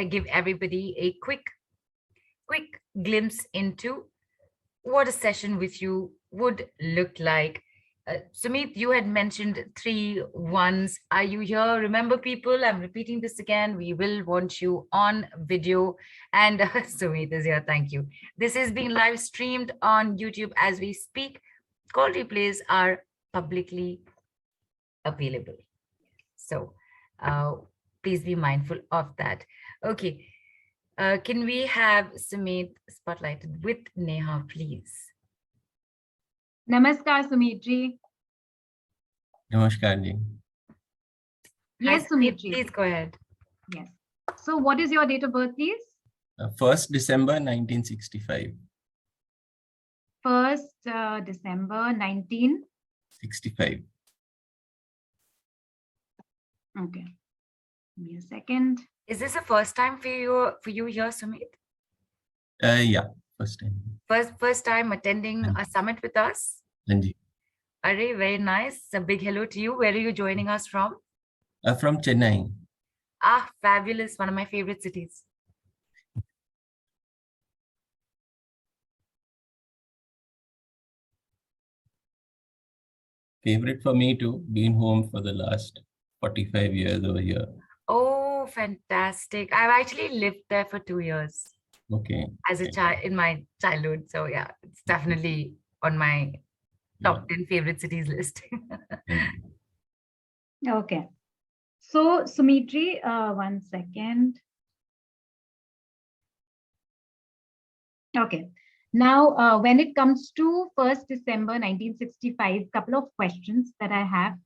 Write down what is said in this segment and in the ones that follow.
give everybody a quick glimpse into what a session with you would look like. Sumit, you had mentioned 3 ones. Are you here? Remember, people, I'm repeating this again. We will want you on video. And Sumit is here. Thank you. This is being live streamed on YouTube as we speak. Call replays are publicly available. So please be mindful of that. Okay. Can we have Sumit spotlighted with Neha, please? Namaskar, Sumit ji. Namaskar ji. Yes, Hi, Sumit ji. please go ahead. Yes. So what is your date of birth, please? 1st December 1965. 1st December 1965. Okay. Give me a second. Is this the first time for you here, Sumit? Yeah, first time. First time attending a summit with us? Anji. Array, very nice. A big hello to you. Where are you joining us from? From Chennai. Ah, fabulous. One of my favorite cities. Favorite for me too. Been home for the last 45 years over here. Oh, fantastic. I've actually lived there for 2 years. Okay. As a child in my childhood. So yeah, it's definitely on my top 10 favorite cities list. Okay. So, Sumitri, 1 second. Okay. Now, when it comes to 1st December 1965, couple of questions that I have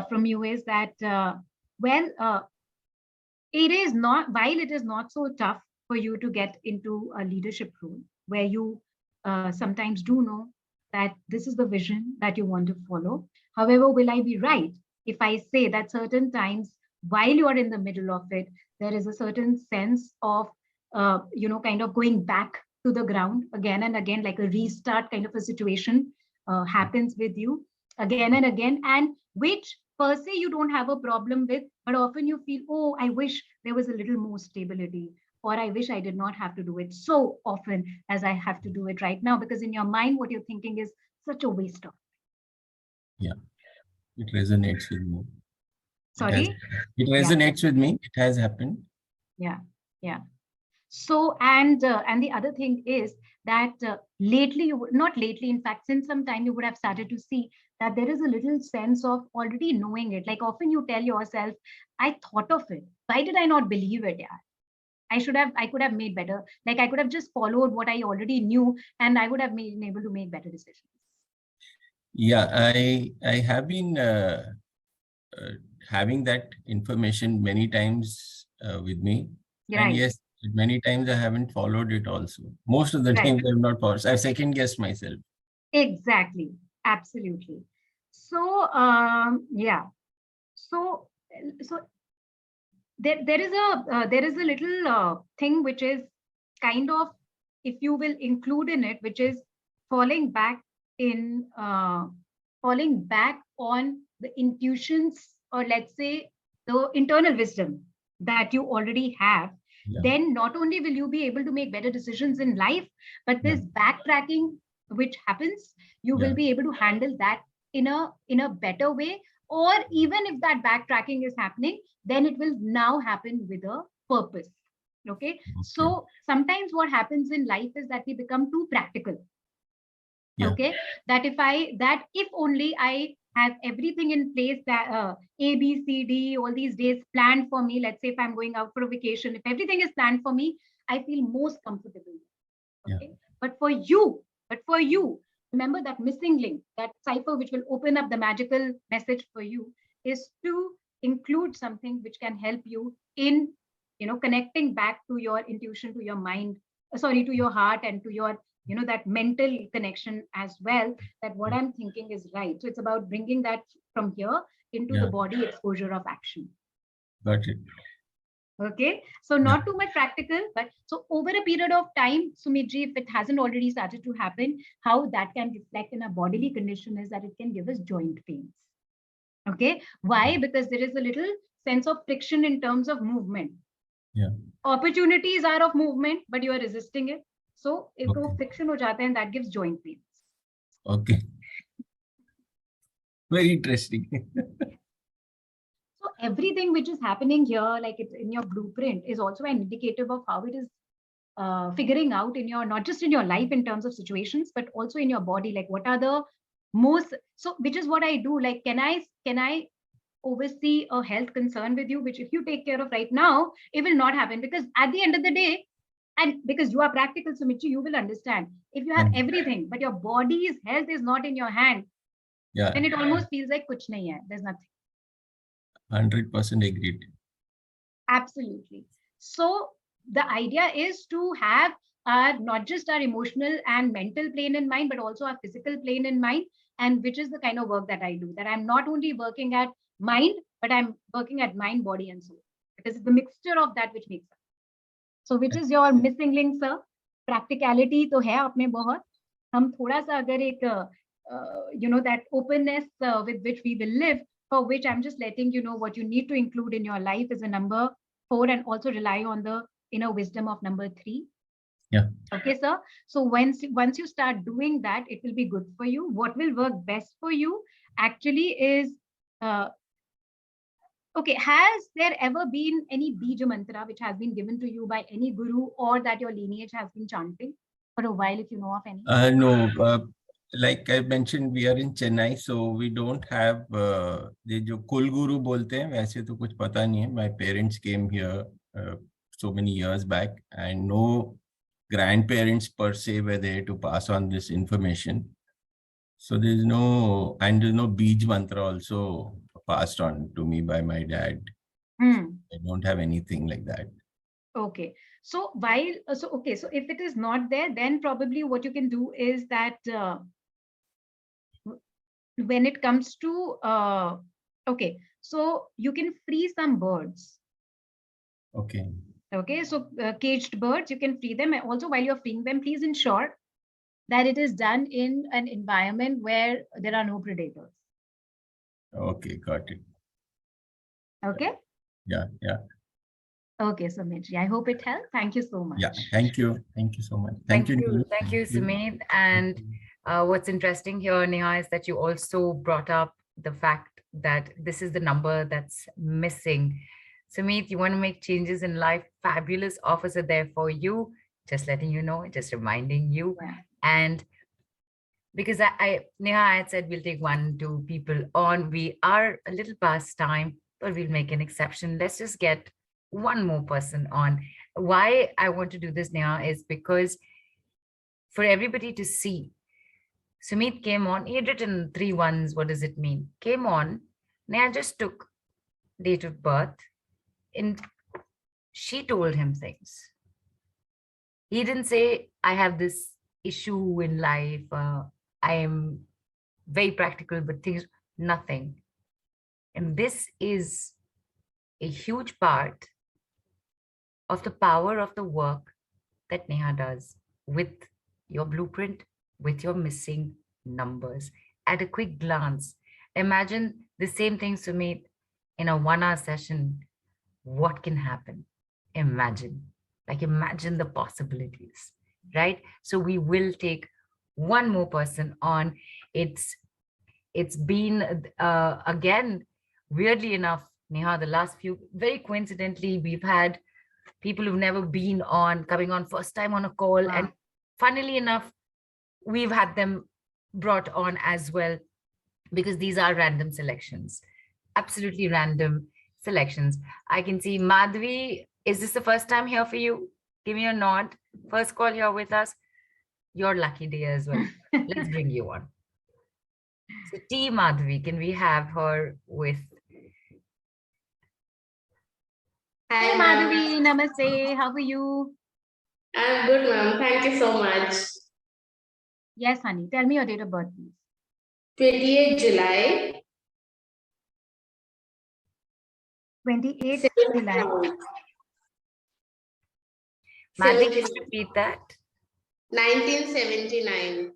from you is that, it is not, while it is not so tough for you to get into a leadership role, where you sometimes do know that this is the vision that you want to follow. However, will I be right if I say that certain times while you are in the middle of it, there is a certain sense of, kind of going back to the ground again and again, like a restart kind of a situation happens with you again and again, and which per se you don't have a problem with, but often you feel, oh, I wish there was a little more stability, or I wish I did not have to do it so often as I have to do it right now, because in your mind, what you're thinking is such a waste of. Yeah, it resonates with me. Sorry? It resonates with me. It has happened. Yeah, yeah. So, and the other thing is that lately, not lately, in fact, since some time you would have started to see that there is a little sense of already knowing it. Like often you tell yourself, I thought of it. Why did I not believe it? Yeah. I could have made better. Like I could have just followed what I already knew and I would have been able to make better decisions. Yeah, I have been having that information many times with me. Right. And yes, many times I haven't followed it also. Most of the times I have not followed. I've second guessed myself. Exactly. Absolutely. So, yeah. So there is a little thing which is kind of, if you will include in it, which is falling back on the intuitions, or let's say the internal wisdom that you already have. Yeah. Then not only will you be able to make better decisions in life, but this backtracking which happens, you will be able to handle that in a better way. Or even if that backtracking is happening, then it will now happen with a purpose. Okay. So sometimes what happens in life is that we become too practical. Yeah. Okay. That if only I have everything in place, that A, B, C, D, all these days planned for me. Let's say if I'm going out for a vacation, if everything is planned for me, I feel most comfortable. Okay. Yeah. But for you, remember that missing link, that cipher which will open up the magical message for you, is to include something which can help you in, connecting back to your intuition, to your mind, to your heart, and to your, that mental connection as well, that what I'm thinking is right. So it's about bringing that from here into the body exposure of action. Got it. Okay, so not too much practical, but so over a period of time, Sumitji, if it hasn't already started to happen, how that can reflect in a bodily condition is that it can give us joint pains. Okay, why? Because there is a little sense of friction in terms of movement. Yeah. Opportunities are of movement, but you are resisting it. So if वो friction हो जाता है, and that gives joint pains. Okay. Very interesting. So everything which is happening here, like it's in your blueprint, is also an indicative of how it is figuring out in your, not just in your life in terms of situations, but also in your body. Like what are the most, so which is what I do. Like, can I oversee a health concern with you, which if you take care of right now, it will not happen, because at the end of the day, and because you are practical, Sumitri, you will understand. If you have everything, but your body's health is not in your hand, then it almost feels like kuch nahi hai. There's nothing. 100% agreed. Absolutely. So the idea is to have not just our emotional and mental plane in mind, but also our physical plane in mind, and which is the kind of work that I do. That I'm not only working at mind, but I'm working at mind, body, and soul. Because it's the mixture of that which makes up. So which is your missing link, sir? Practicality तो है अपने बहुत. हम थोड़ा सा अगर एक that openness with which we will live, for which I'm just letting you know what you need to include in your life is a number 4, and also rely on the inner wisdom of number 3. Yeah. Okay, sir. So once you start doing that, it will be good for you. What will work best for you actually is okay, has there ever been any Bija mantra which has been given to you by any guru, or that your lineage has been chanting for a while, if you know of any? No. Like I mentioned, we are in Chennai, so we don't have the जो कुल गुरु बोलते हैं वैसे तो कुछ पता नहीं है. My parents came here so many years back, and no grandparents per se were there to pass on this information. So there's no Bij mantra also passed on to me by my dad. I don't have anything like that. Okay. So so if it is not there, then probably what you can do is that when it comes to okay, so you can free some birds. Okay. Okay, so caged birds, you can free them. And also, while you're freeing them, please ensure that it is done in an environment where there are no predators. Okay, got it. Okay. Yeah. Okay, Sumit, I hope it helped. Thank you so much. Yeah, thank you so much. Thank you, Sumit. And what's interesting here, Neha, is that you also brought up the fact that this is the number that's missing. Sumit, you want to make changes in life? Fabulous offers are there for you. Just letting you know, just reminding you. Yeah. And because Neha had said we'll take 1-2 people on. We are a little past time, but we'll make an exception. Let's just get one more person on. Why I want to do this, Neha, is because for everybody to see, Sumit came on, he had written 3 1s. What does it mean? Came on, Neha just took date of birth, and she told him things. He didn't say, I have this issue in life. I am very practical, but things, nothing. And this is a huge part of the power of the work that Neha does with your blueprint, with your missing numbers. At a quick glance, imagine the same thing, Sumit, in a 1-hour session. What can happen? Imagine the possibilities, right? So we will take one more person on. It's been, again, weirdly enough, Neha, the last few, very coincidentally, we've had people who've never been on, coming on first time on a call. Wow. And funnily enough, we've had them brought on as well, because these are random selections, absolutely random selections. I can see Madhvi, is this the first time here for you? Give me a nod. First call here with us. Your lucky day as well. Let's bring you on. So T Madhvi, can we have her with? Hi Madhvi, namaste. How are you? I'm good, ma'am. Thank you so much. Yes, honey. Tell me your date of birth, please. 28 July. 28 July. Madhvi, just repeat that. 1979.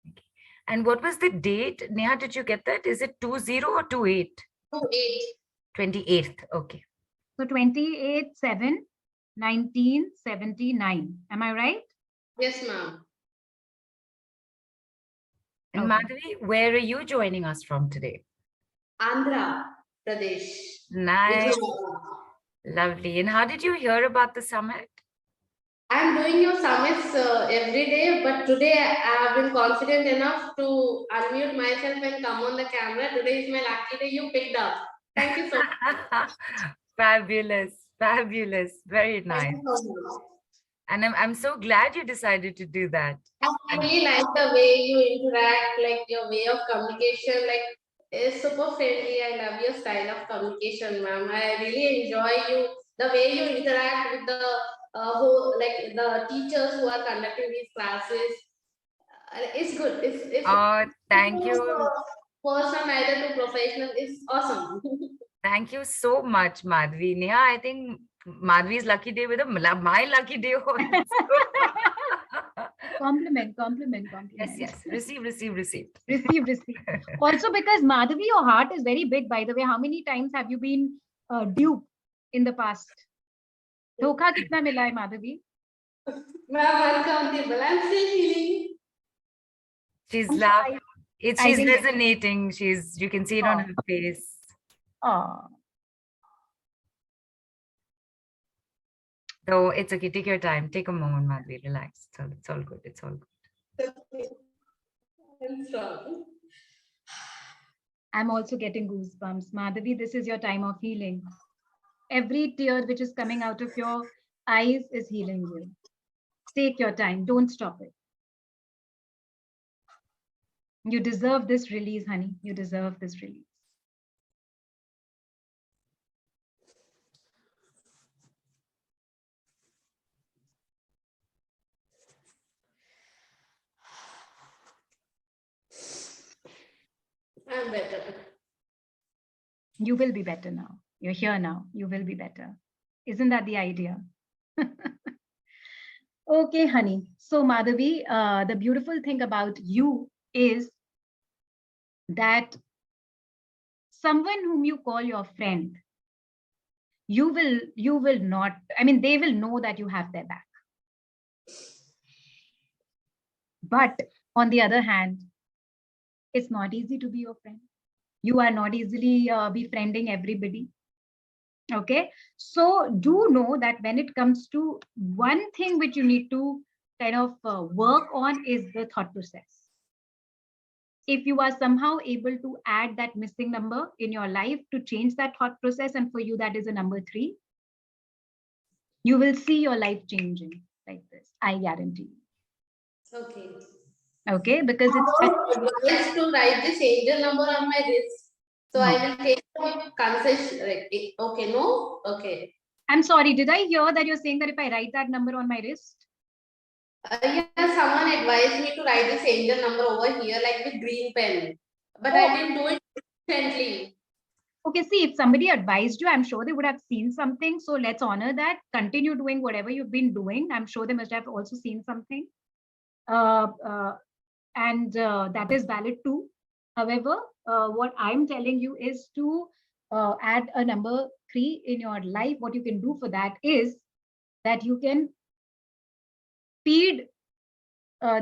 Okay. And what was the date? Neha, did you get that? Is it 20 or 28? 28. 28th. Okay. So 28/7. 1979. Am I right? Yes, ma'am. And Okay. Madhavi, where are you joining us from today? Andhra Pradesh. Nice, Vijayawada. lovely. And how did you hear about the summit? I'm doing your summits every day, but today I have been confident enough to unmute myself and come on the camera. Today is my lucky day. You picked up. Thank you so much. Fabulous, fabulous, very Thank nice. you so much. And I'm so glad you decided to do that. I really like the way you interact, like your way of communication, like is super friendly. I love your style of communication, ma'am. I really enjoy the way you interact with the whole, like the teachers who are conducting these classes. It's good. It's Oh, thank you. personal, either to professional. It's awesome. Thank you so much, Madhvi. Neha, I think Madhvi's lucky day with my lucky day also. Compliment. Yes. Receive. Receive. Also, because Madhavi, your heart is very big, by the way. How many times have you been duped in the past? Dhokha kitna mila hai, Madhavi? Ma'am, uncountable. I'm still feeling. She's I'm laughing. I She's think- resonating. You can see it on her face. Oh, So it's okay. Take your time. Take a moment, Madhvi. Relax. It's all good. It's all good. I'm strong. I'm also getting goosebumps. Madhavi, this is your time of healing. Every tear which is coming out of your eyes is healing you. Take your time. Don't stop it. You deserve this release, honey. You deserve this release. I'm better. You will be better now. You're here now. You will be better. Isn't that the idea? Okay, honey. So, Madhavi, the beautiful thing about you is that someone whom you call your friend, you will not, I mean, they will know that you have their back. But on the other hand, it's not easy to be your friend. You are not easily befriending everybody. Okay. So do know that when it comes to one thing which you need to kind of work on is the thought process. If you are somehow able to add that missing number in your life to change that thought process, and for you that is a number 3, you will see your life changing like this. I guarantee you. Okay. Okay, because it's advised to write this angel number on my wrist. So No. I will take a concession. Okay, no? Okay. I'm sorry, did I hear that you're saying that if I write that number on my wrist? Yeah, someone advised me to write this angel number over here, like with green pen. But I didn't do it recently. Okay, see, if somebody advised you, I'm sure they would have seen something. So let's honor that. Continue doing whatever you've been doing. I'm sure they must have also seen something. And that is valid too. However, what I'm telling you is to add a number 3 in your life. What you can do for that is that you can feed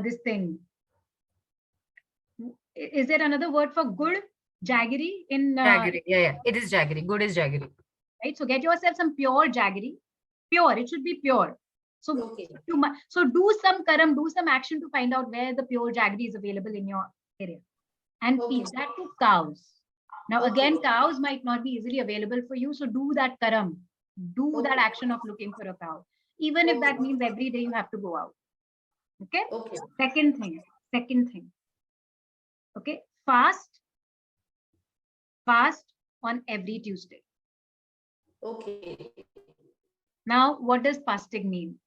this thing. Is there another word for good? Jaggery in Jaggery. Yeah. It is jaggery. Good is jaggery. right? So get yourself some pure jaggery. Pure. It should be pure. So Okay. so do some karam, do some action to find out where the pure jaggery is available in your area, and Okay. feed that to cows. Now Okay. again, cows might not be easily available for you, so do that karam. Do that Okay. action of looking for a cow, even if that Okay. means every day you have to go out. Okay. Okay. Second thing. Okay. Fast on every Tuesday. Okay. Now, what does fasting mean?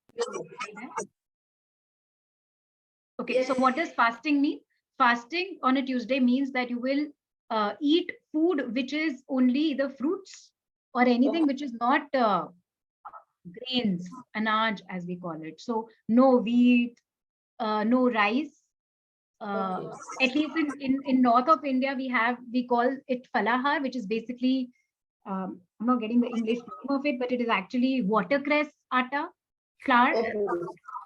Okay, Yes. so what does fasting mean? Fasting on a Tuesday means that you will eat food which is only either fruits or anything which is not grains, anaj as we call it. So no wheat, no rice. At least in north of India, we call it falahar, which is basically I'm not getting the English name of it, but it is actually watercress atta, flour. Okay.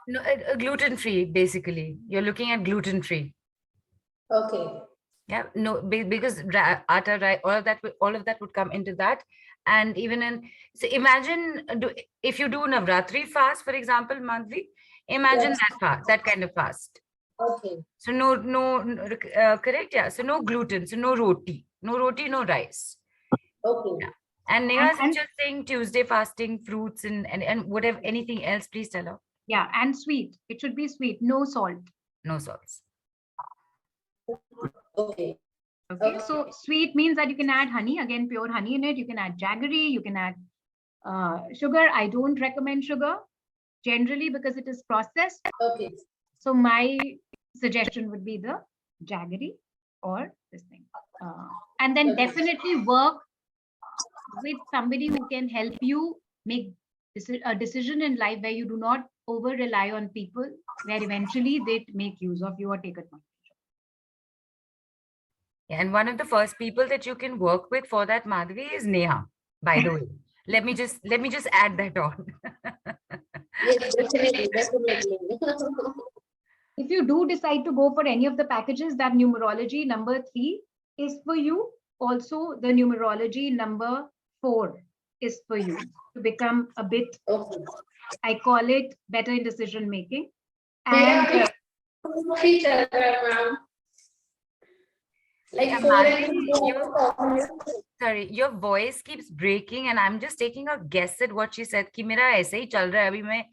No, gluten-free, basically. You're looking at gluten-free. Okay. Yeah, no, because atta, right, all of that would come into that. And even so imagine if you do Navratri fast, for example, Madhvi, imagine Yes. that kind of fast. Okay. So correct, yeah. So no gluten, so no roti, no rice. Okay. Yeah. And Neha, And- since you're saying Tuesday fasting, fruits and whatever, anything else, please tell her. Yeah, and sweet. It should be sweet, no salt. No salts. Okay. Okay, so sweet means that you can add honey, again, pure honey in it. You can add jaggery, you can add sugar. I don't recommend sugar generally because it is processed. Okay. So my suggestion would be the jaggery or this thing. And then Okay. definitely work with somebody who can help you make a decision in life where you do not over rely on people, where eventually they make use of you or take advantage. Yeah, and one of the first people that you can work with for that, Madhvi, is Neha, by the way. Let me just add that on. Yes, definitely. If you do decide to go for any of the packages, that numerology number 3 is for you. Also, the numerology number 4 is for you to become a bit, Okay. I call it better in decision making. And And each other, ma'am. Like Yeah, 4 Madhvi, and 2. sorry, your voice keeps breaking, and I'm just taking a guess at what she said. कि मेरा ऐसे ही चल रहा है अभी मैं,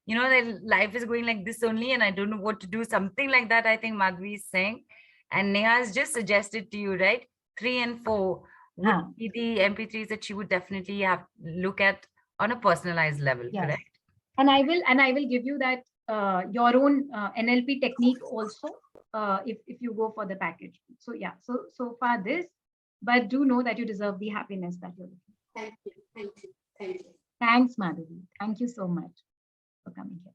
you know, that life is going like this only, and I don't know what to do. Something like that, I think Madhvi is saying. And Neha has just suggested to you, right? 3 and 4 would be the MP3s that she would definitely have look at on a personalized level, yes. correct? And I will give you that your own NLP technique also if you go for the package. So yeah, so far this, but do know that you deserve the happiness that you're looking for. Thank you. Thank you. Thank you. Thanks, Madhavi. Thank you so much for coming here.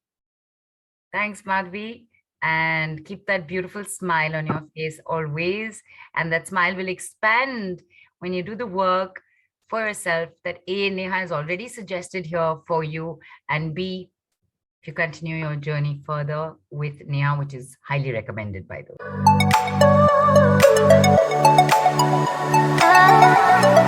Thanks, Madhvi. And keep that beautiful smile on your face always. And that smile will expand when you do the work for yourself that A, Neha has already suggested here for you, and B, if you continue your journey further with Neha, which is highly recommended, by the way.